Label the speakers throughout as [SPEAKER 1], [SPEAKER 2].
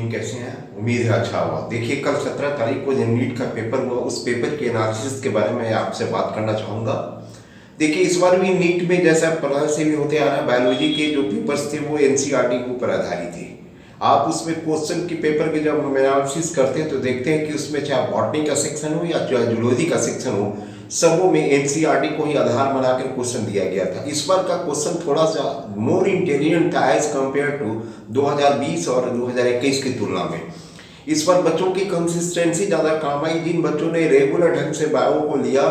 [SPEAKER 1] कैसे हैं? उम्मीद है अच्छा हुआ। देखिए, कल 17 तारीख को जो नीट का पेपर हुआ, उस पेपर के एनालिसिस के बारे में आपसे बात करना चाहूँगा। देखिए, इस बार भी नीट में जैसा पहले से भी होते आ रहा है, बायोलॉजी के जो पेपर्स थे वो एनसीईआरटी के ऊपर आधारित थे। आप उसमें क्वेश्चन के पेपर के जब हम एनालिसिस करते हैं तो देखते हैं कि उसमें चाहे बॉटनी का सेक्शन हो या चाहे जूलॉजी का सेक्शन हो, सबों में एनसीईआरटी को ही आधार बनाकर क्वेश्चन दिया गया था। इस बार का क्वेश्चन थोड़ा सा मोर इंटेलिजेंट था एज कम्पेयर टू 2020 और 2021 की तुलना में। इस बार बच्चों की कंसिस्टेंसी ज़्यादा काम आई। जिन बच्चों ने रेगुलर ढंग से बायो को लिया,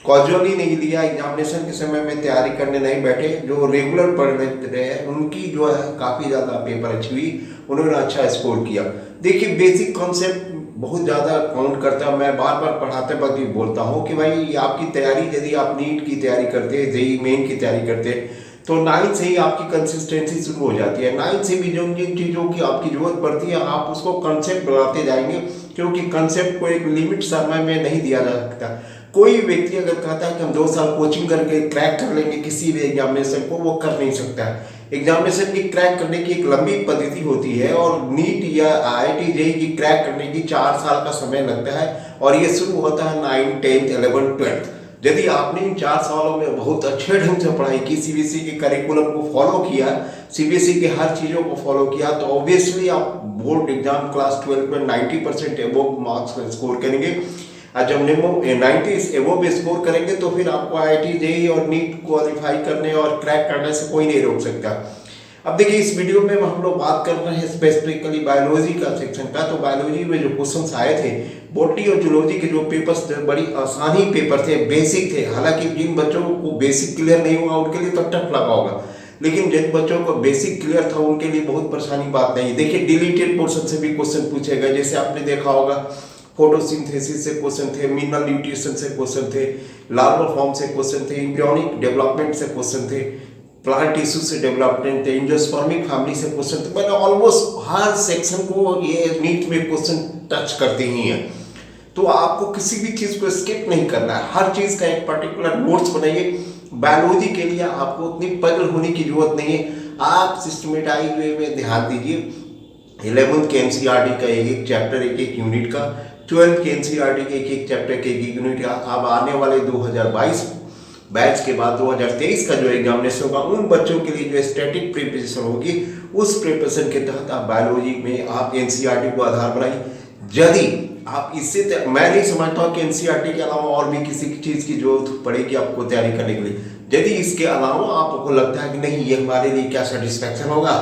[SPEAKER 1] कॉजुअली नहीं लिया, एग्जामिनेशन के समय में तैयारी करने नहीं बैठे, जो रेगुलर पढ़ रहे हैं, उनकी जो है काफ़ी ज़्यादा पेपर अच्छी हुई, उन्होंने अच्छा स्कोर किया। देखिए, बेसिक कॉन्सेप्ट बहुत ज़्यादा काउंट करता है। मैं बार बार पढ़ाते वक्त भी बोलता हूँ कि भाई आपकी तैयारी, यदि आप नीट की तैयारी करते हैं, जेईई मेन की तैयारी करते हैं, तो 9th से ही आपकी कंसिस्टेंसी शुरू हो जाती है। 9th से भी जिन जिन चीज़ों की आपकी जरूरत पड़ती है, आप उसको कंसेप्ट बनाते जाएंगे, क्योंकि कंसेप्ट को एक लिमिट समय में नहीं दिया जा सकता। कोई व्यक्ति अगर कहता है कि हम 2 साल कोचिंग करके क्रैक कर लेंगे किसी भी एग्जामिनेशन को, वो कर नहीं सकता है। एग्जामिनेशन की क्रैक करने की एक लंबी पद्धति होती है, और नीट या आईआईटी जेईई की क्रैक करने की 4 साल का समय लगता है, और ये शुरू होता है 9th, 10th, 11th, 12th। यदि आपने इन 4 सालों में बहुत अच्छे ढंग से पढ़ाई की, सीबीएसई के करिकुलम को फॉलो किया, सीबीएसई के हर चीज़ों को फॉलो किया, तो ऑब्वियसली आप बोर्ड एग्जाम क्लास 12 में 90% एबोव मार्क्स स्कोर करेंगे। और जब 90 एबोव स्कोर करेंगे तो फिर आपको आईआईटी जेईई और नीट क्वालिफाई करने और क्रैक करने से कोई नहीं रोक सकता। अब देखिए, इस वीडियो में हम लोग बात कर रहे हैं स्पेसिफिकली बायोलॉजी का सेक्शन का। तो बायोलॉजी में जो क्वेश्चंस आए थे, बॉटनी और जूलॉजी के जो पेपर्स थे, बड़ी आसानी पेपर थे, बेसिक थे। हालांकि जिन बच्चों को बेसिक क्लियर नहीं हुआ उनके लिए तो टफ लगा होगा, लेकिन जिन बच्चों को बेसिक क्लियर था उनके लिए बहुत परेशानी बात नहीं। देखिए, डिलीटेड पोर्शन से भी क्वेश्चन पूछे गए, जैसे आपने देखा होगा फोटोसिंथेसिस से क्वेश्चन थे, मिनरल न्यूट्रिशन से क्वेश्चन थे, लार्वा फॉर्म से क्वेश्चन थे, एम्ब्रियोनिक डेवलपमेंट से क्वेश्चन थे, प्लांट टिश्यू से डेवलपमेंट थे, एंजियोस्पर्मिक फैमिली से क्वेश्चन थे। मैंने ऑलमोस्ट हर सेक्शन को ये नीट में क्वेश्चन टच करते ही हैं। तो आपको किसी भी चीज़ को स्किप नहीं करना है, हर चीज़ का एक पर्टिकुलर नोट्स बनाइए। बायोलॉजी के लिए आपको उतनी पजल होने की जरूरत नहीं है, आप सिस्टमेटाइज वे में ध्यान दीजिए। 11th के एनसीईआरटी का एक एक चैप्टर, एक एक यूनिट का, 12th के एनसीईआरटी के एक एक चैप्टर के एक एक यूनिट का। अब आने वाले 2022 बैच के बाद 2023 का जो एग्जामिनेशन होगा, उन बच्चों के लिए जो स्टैटिक प्रिपरेशन होगी, उस प्रिपरेशन के तहत आप बायोलॉजी में आप एनसीईआरटी को आधार बनाइए। यदि आप इससे मैं नहीं समझता हूँ कि एनसीईआरटी के अलावा और भी किसी चीज़ की जरूरत पड़ेगी आपको तैयारी करने के लिए। यदि इसके अलावा आपको लगता है कि नहीं ये हमारे लिए क्या सेटिस्फैक्शन होगा,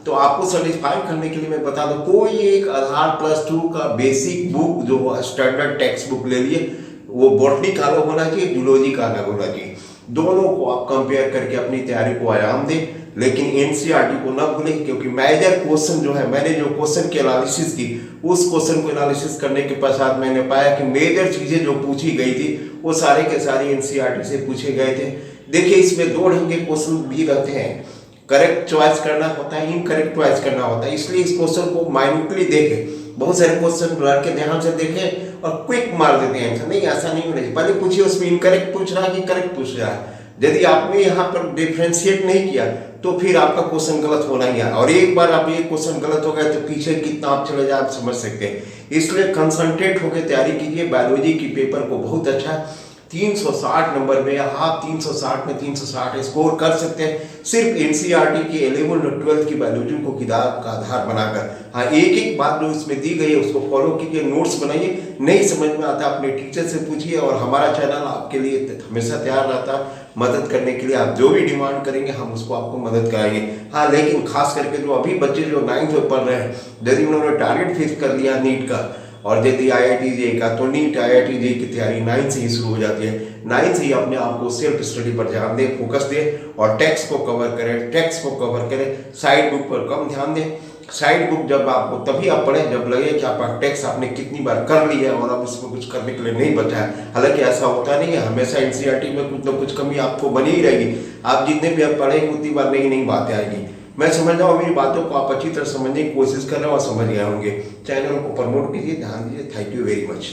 [SPEAKER 1] तो आपको सेटिस्फाई करने के लिए मैं बता दूं, कोई एक आधार +2 का बेसिक बुक जो स्टैंडर्ड टेक्स्ट बुक ले लिए। वो बॉटनी का अलग होना चाहिए, जूलॉजी का अलग होना चाहिए। दोनों को आप कंपेयर करके अपनी तैयारी को आराम दें, लेकिन एनसीईआरटी को ना भूलें, क्योंकि मेजर क्वेश्चन जो है, मैंने जो क्वेश्चन की एनालिसिस की, उस क्वेश्चन को एनालिसिस करने के पश्चात मैंने पाया कि मेजर चीज़ें जो पूछी गई थी वो सारे के सारे एनसीईआरटी से पूछे गए थे। देखिए, इसमें 2 ढंग के क्वेश्चन भी रहते हैं, करेक्ट चॉइस करना होता है, इनकरेक्ट चॉइस करना होता है। इसलिए इस क्वेश्चन को माइन्यूटली देखें, बहुत सारे क्वेश्चन लड़के ध्यान से देखें और क्विक मार देते हैं आंसर। नहीं, ऐसा नहीं होना चाहिए। पहले पूछिए उसमें इनकरेक्ट पूछ रहा है कि करेक्ट पूछ रहा है। यदि आपने यहाँ पर डिफ्रेंशिएट नहीं किया तो फिर आपका क्वेश्चन गलत होना ही है, और एक बार आप ये क्वेश्चन गलत हो गए तो पीछे कितना आप चले जाए आप समझ सकते हैं। इसलिए कंसंट्रेट होकर तैयारी कीजिए। बायोलॉजी की पेपर को बहुत अच्छा है। 360 नंबर में आप 360 में 360 स्कोर कर सकते हैं, सिर्फ एनसीईआरटी की 11th और 12th की बायोलॉजी को किताब का आधार बनाकर। हाँ, एक एक बात जो इसमें दी गई है उसको फॉलो कीजिए, नोट्स बनाइए। नहीं समझ में आता अपने टीचर से पूछिए, और हमारा चैनल आपके लिए हमेशा तैयार रहता है मदद करने के लिए। आप जो भी डिमांड करेंगे हम उसको आपको मदद कराएंगे। हाँ, लेकिन खास करके जो अभी बच्चे जो 9th में पढ़ रहे हैं, यदि उन्होंने टारगेट फिक्स कर लिया नीट का और यदि आईआईटी जेईई का, तो नीट आईआईटी जेईई की तैयारी 9th से ही शुरू हो जाती है। 9th से ही अपने आप को सेल्फ स्टडी पर ध्यान दें, फोकस दें, और टेक्स्ट को कवर करें, टेक्स्ट को कवर करें, साइड बुक पर कम ध्यान दें। साइड बुक जब आपको तभी आप पढ़ें जब लगे कि आपका टेक्स्ट आपने कितनी बार कर लिया है और अब इसमें कुछ करने के लिए नहीं बचा है। हालांकि ऐसा होता नहीं है, हमेशा एनसीईआरटी में कुछ ना कुछ कमी आपको बनी ही रहेगी। आप जितने भी आप पढ़ेंगे उतनी बार नई नई बातें आएगी। मैं समझ रहा हूँ मेरी बातों को आप अच्छी तरह समझने की कोशिश कर रहे हो और समझ गए होंगे। चैनल को प्रमोट कीजिए, ध्यान दीजिए। Thank you very much.